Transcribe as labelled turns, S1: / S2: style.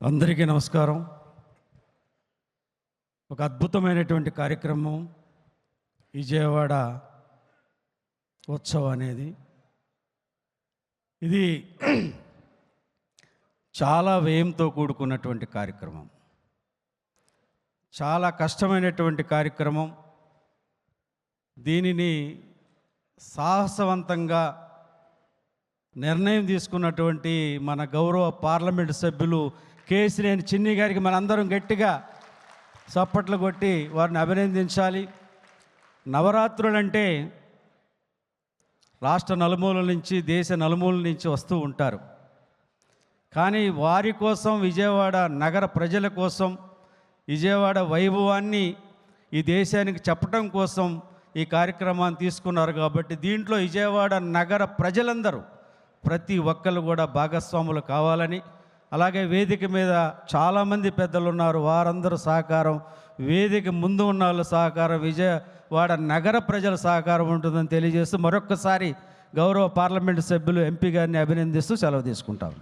S1: అందరికీ నమస్కారం. ఒక అద్భుతమైనటువంటి కార్యక్రమం విజయవాడ ఉత్సవం అనేది. ఇది చాలా వ్యయంతో కూడుకున్నటువంటి కార్యక్రమం, చాలా కష్టమైనటువంటి కార్యక్రమం. దీనిని సాహసవంతంగా నిర్ణయం తీసుకున్నటువంటి మన గౌరవ పార్లమెంటు సభ్యులు కేసినేని చిన్ని గారికి మనందరం గట్టిగా చప్పట్లు కొట్టి వారిని అభినందించాలి. నవరాత్రులంటే రాష్ట్ర నలుమూలల నుంచి, దేశ నలుమూలల నుంచి వస్తూ ఉంటారు. కానీ వారి కోసం, విజయవాడ నగర ప్రజల కోసం, విజయవాడ వైభవాన్ని ఈ దేశానికి చెప్పడం కోసం ఈ కార్యక్రమాన్ని తీసుకున్నారు. కాబట్టి దీంట్లో విజయవాడ నగర ప్రజలందరూ ప్రతి ఒక్కరు కూడా భాగస్వాములు కావాలని, అలాగే వేదిక మీద చాలామంది పెద్దలు ఉన్నారు, వారందరూ సహకారం, వేదిక ముందు ఉన్న వాళ్ళ సహకారం, విజయవాడ నగర ప్రజల సహకారం ఉంటుందని తెలియజేస్తూ మరొక్కసారి గౌరవ పార్లమెంటు సభ్యులు ఎంపీ గారిని అభినందిస్తూ సెలవు తీసుకుంటాం.